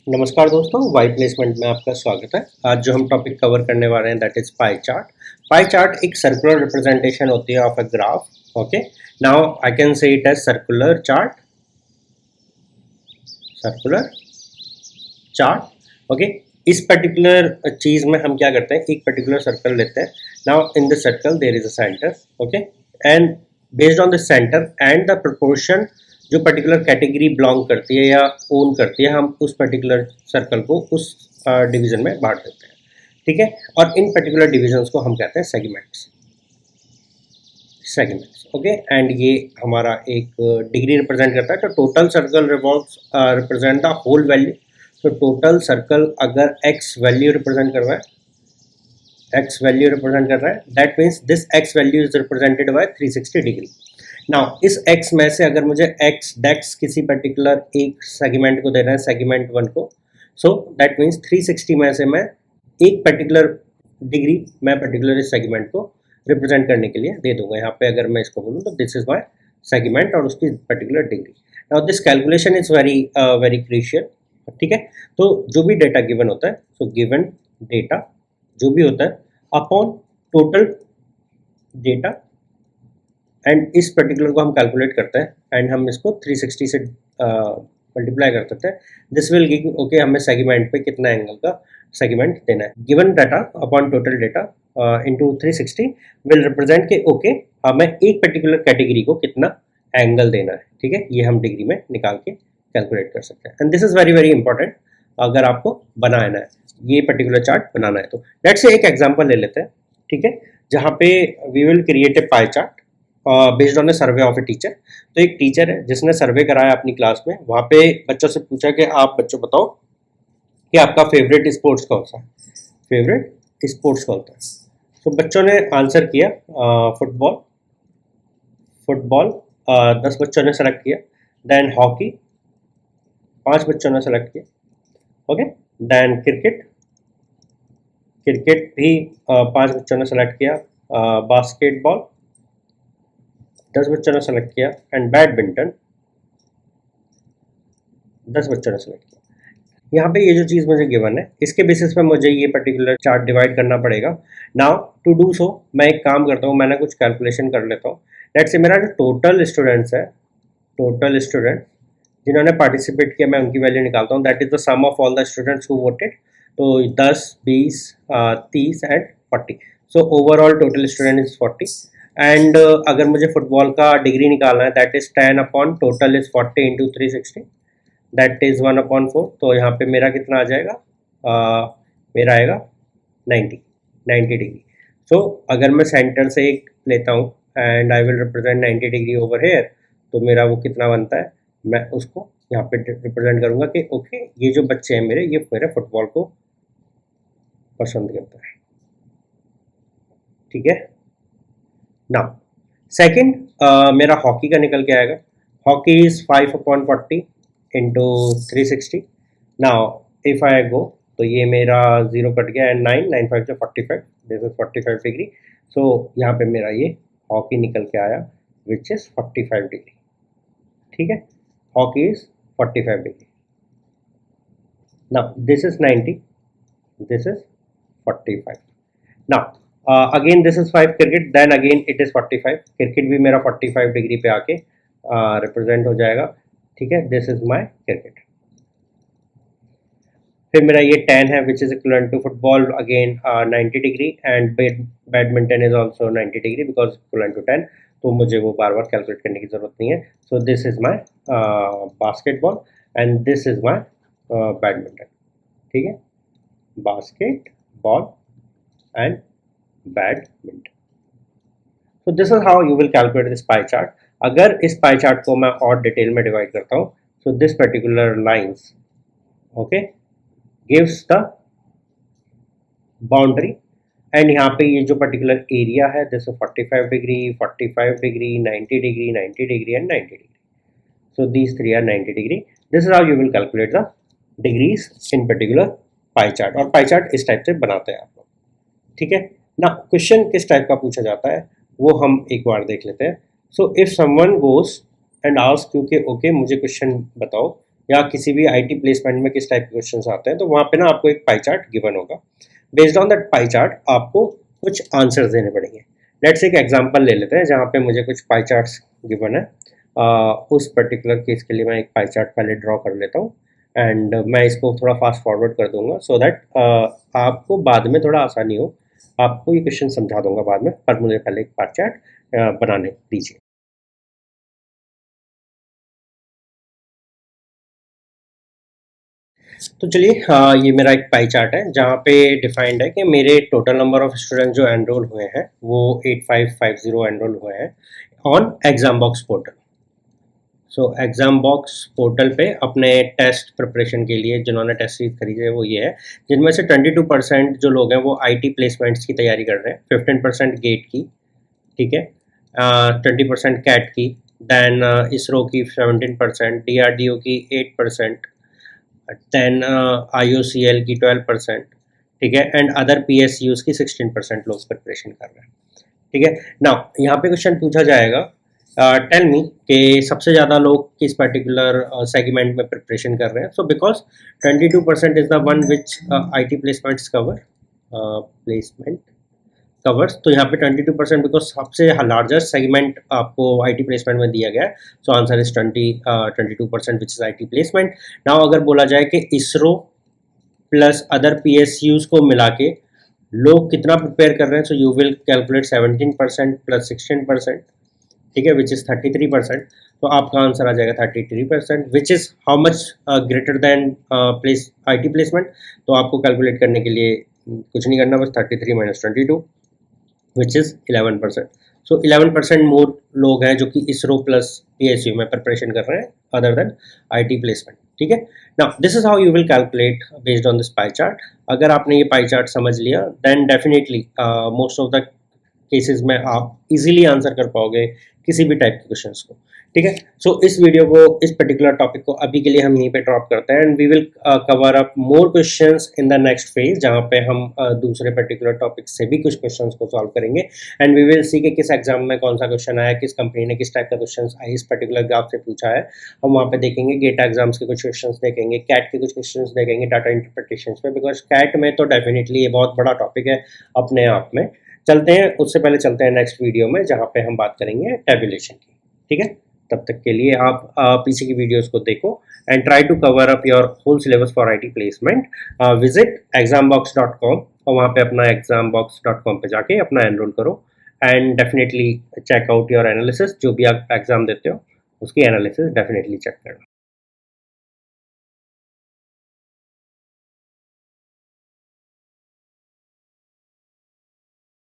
नमस्कार दोस्तों, Y placement में आपका स्वागत है। आज जो हम टॉपिक कवर करने वाले हैं that is pie chart. Pie chart एक सर्कुलर रिप्रेजेंटेशन होती है of a graph. Okay, now I can say it as circular chart. Circular chart. Okay, इस पर्टिकुलर चीज में हम क्या करते हैं, एक पर्टिकुलर सर्कल लेते हैं। Now in the circle there is a centre. Okay, and based on the centre and the proportion जो पर्टिकुलर कैटेगरी बिलोंग करती है या ओन करती है, हम उस पर्टिकुलर सर्कल को उस डिवीजन में बांट देते हैं। ठीक है, और इन पर्टिकुलर डिविजन्स को हम कहते हैं सेगमेंट्स। सेगमेंट्स ओके, एंड ये हमारा एक डिग्री रिप्रेजेंट करता है। तो total circle revolves represent the whole value. तो टोटल सर्कल अगर एक्स वैल्यू रिप्रेजेंट कर रहा है, एक्स वैल्यू रिप्रेजेंट कर रहा है, that means this X value is represented by 360 degree. Now इस x में से अगर मुझे x डेक्स किसी पर्टिकुलर एक सेगमेंट को देना है, सेगमेंट 1 को, सो दैट मीन्स 360 में से मैं एक पर्टिकुलर डिग्री मैं पर्टिकुलर इस सेगमेंट को रिप्रेजेंट करने के लिए दे दूंगा। यहाँ पे अगर मैं इसको बोलूँ तो दिस इज माय सेगमेंट और उसकी particular degree. Now this calculation is very very crucial. ठीक है, तो जो भी डेटा गिवन होता है, सो गिवन डेटा जो भी होता है अपॉन टोटल डेटा, एंड इस पर्टिकुलर को हम कैलकुलेट करते हैं एंड हम इसको 360 से मल्टीप्लाई कर सकते हैं। दिस विल गिव ओके हमें सेगमेंट पे कितना एंगल का सेगमेंट देना है। Given data upon total data into 360 will represent के ओके हमें एक पर्टिकुलर कैटेगरी को कितना एंगल देना है। ठीक है, ये हम डिग्री में निकाल के कैलकुलेट कर सकते हैं। And this is very very important अगर आपको बनाना है, ये पर्टिकुलर चार्ट बनाना है। तो लेट्स से एक एग्जांपल ले लेते हैं। ठीक है, जहाँ पे we will create a pie chart based on a survey of a teacher. तो एक टीचर है जिसने सर्वे कराया अपनी क्लास में, वहाँ पे बच्चों से पूछा कि आप बच्चों बताओ कि आपका फेवरेट स्पोर्ट्स कौन सा है, फेवरेट स्पोर्ट्स कौन सा है। तो बच्चों ने आंसर किया फुटबॉल। फुटबॉल 10 बच्चों ने सेलेक्ट किया। देन हॉकी 5 बच्चों ने सेलेक्ट किया। ओके, देन क्रिकेट, क्रिकेट भी 5 बच्चों ने सेलेक्ट किया। बास्केटबॉल 10 बच्चों ने सेलेक्ट किया। एंड बैडमिंटन 10 बच्चों ने सेलेक्ट किया। यहाँ पे ये जो चीज़ मुझे गिवन है, इसके बेसिस पे मुझे ये पर्टिकुलर चार्ट डिवाइड करना पड़ेगा। नाउ टू डू सो मैं एक काम करता हूँ, मैंने कुछ कैलकुलेशन कर लेता हूँ। लेट्स से मेरा जो टोटल स्टूडेंट्स है, टोटल स्टूडेंट जिन्होंने पार्टिसिपेट किया, मैं उनकी वैल्यू निकालता हूँ। That is the sum of all the students who voted. तो 10, 20, 30 and 40। So overall total student is 40। And अगर मुझे फुटबॉल का डिग्री निकालना है, that is 10 upon total is 40 into 360, that is 1/4। तो यहाँ पे मेरा कितना आ जाएगा, मेरा आएगा 90 डिग्री। सो अगर मैं सेंटर से एक लेता हूँ and I will represent 90 degree over here, तो मेरा वो कितना बनता है, मैं उसको यहाँ पे रिप्रेजेंट करूँगा कि ओके ये जो बच्चे हैं मेरे, ये मेरे फुटबॉल को पसंद करता है। ठीक है, नाउ सेकेंड मेरा हॉकी का निकल के आएगा। Hockey is 5/40 into 360। Now if I go, तो ये मेरा 0 कट गया एंड 9 5 से 45, दिस इज 45 डिग्री। सो यहाँ पे मेरा ये हॉकी निकल के आया विच इज 45 डिग्री। ठीक है, hockey is 45 degree. Now this is 90, this is 45। Now again this is 5 cricket, then again it is 45। Cricket भी मेरा 45 डिग्री पे आके रिप्रेजेंट हो जाएगा। ठीक है, दिस इज माय क्रिकेट। फिर मेरा ये 10 है which is equal to football again 90 degree and badminton is also 90 degree because equal to 10। तो मुझे वो बार बार कैलकुलेट करने की जरूरत नहीं है। So this is my basketball and this is my badminton. ठीक है, basketball and badminton. So this is how you will calculate this pie chart. अगर इस pie chart को मैं और डिटेल में डिवाइड करता हूँ, so this particular lines, okay, gives the boundary, and यहाँ पे ये जो particular area है, this is 45 degree, 45 degree, 90 degree, 90 degree, and 90 degree. So these three are 90 degree. This is how you will calculate the degrees in particular pie chart. और pie chart इस type से बनाते हैं आप लोग। ठीक है ना, क्वेश्चन किस टाइप का पूछा जाता है वो हम एक बार देख लेते हैं। So if someone goes and ask you के ओके मुझे क्वेश्चन बताओ या किसी भी आईटी प्लेसमेंट में किस टाइप के क्वेश्चंस आते हैं, तो वहाँ पे ना आपको एक पाई चार्ट गिवन होगा। Based on that pie chart आपको कुछ आंसर्स देने पड़ेंगे। लेट्स एक एग्जांपल ले लेते हैं जहाँ पे मुझे कुछ पाई चार्ट्स गिवन है। उस पर्टिकुलर केस के लिए मैं एक पाई चार्ट पहले ड्रॉ कर लेता हूँ एंड मैं इसको थोड़ा फास्ट फॉरवर्ड कर दूंगा सो दैट आपको बाद में थोड़ा आसानी हो। आपको ये क्वेश्चन समझा दूंगा बाद में, पर मुझे पहले एक पाई चार्ट बनाने दीजिए। तो चलिए, ये मेरा एक पाई चार्ट है जहाँ पे डिफाइंड है कि मेरे टोटल नंबर ऑफ स्टूडेंट जो एनरोल हुए हैं वो 8550 एनरोल हुए हैं on exam box portal. So exam box portal पे अपने टेस्ट प्रिपरेशन के लिए जिन्होंने टेस्ट सीरीज खरीदे वो ये है, जिनमें से 22% जो लोग हैं वो आईटी प्लेसमेंट्स की तैयारी कर रहे हैं, 15% गेट की, ठीक है, 20% कैट की, देन इसरो की 17%, डीआरडीओ की 8%, देन IOCL की 12%, ठीक है, एंड अदर PSUs की 16% लोग प्रिपरेशन कर रहे हैं, ठीक है। नाउ यहाँ पे क्वेश्चन पूछा जाएगा, टेल मी कि सबसे ज़्यादा लोग किस पर्टिकुलर सेगमेंट में प्रिपरेशन कर रहे हैं। So because 22% is the one which IT placements placement covers, तो यहाँ पे 22% बिकॉज सबसे लार्जेस्ट सेगमेंट आपको IT प्लेसमेंट में दिया गया है। So answer is 22% which is IT placement. Now अगर बोला जाए कि इसरो प्लस अदर PSUs को मिला के लोग कितना प्रिपेयर कर रहे हैं, so you will calculate 17% plus 16%, ठीक है, विच इज़ 33%। तो आपका आंसर आ जाएगा 33%, which is how much greater than IT placement. तो आपको कैलकुलेट करने के लिए कुछ नहीं करना, बस 33 माइनस 22 विच इज़ 11%। सो 11% मोर लोग हैं जो कि इसरो प्लस PSU में प्रिपरेशन कर रहे हैं अदर देन IT प्लेसमेंट, ठीक है। Now this is how you will calculate based on this pie chart. अगर आपने ये पाई चार्ट समझ लिया then definitely most of the cases में आप इजीली आंसर कर पाओगे किसी भी टाइप के क्वेश्चंस को, ठीक है। सो इस वीडियो को, इस पर्टिकुलर टॉपिक को अभी के लिए हम यहीं पे ड्रॉप करते हैं and we will cover up more questions in the next phase, जहाँ पे हम दूसरे पर्टिकुलर टॉपिक से भी कुछ क्वेश्चंस को सॉल्व करेंगे एंड वी विल सी कि किस एग्जाम में कौन सा क्वेश्चन आया, किस कंपनी ने किस टाइप का क्वेश्चन इस पर्टिकुलर ग्राफ से पूछा है। हम वहाँ पे देखेंगे गेट एग्जाम्स के कुछ क्वेश्चन देखेंगे, कैट के कुछ क्वेश्चन देखेंगे डाटा इंटरप्रिटेशन पे, बिकॉज कैट में तो डेफिनेटली ये बहुत बड़ा टॉपिक है अपने आप में। चलते हैं, उससे पहले चलते हैं नेक्स्ट वीडियो में जहाँ पे हम बात करेंगे टैबुलेशन की, ठीक है। तब तक के लिए आप पीछे की वीडियोस को देखो and try to cover up your whole syllabus for IT placement. Visit exambox.com और वहाँ पे अपना exambox.com पे जाके अपना एनरोल करो and definitely check out your analysis. जो भी आप एग्जाम देते हो उसकी एनालिसिस डेफिनेटली चेक करना।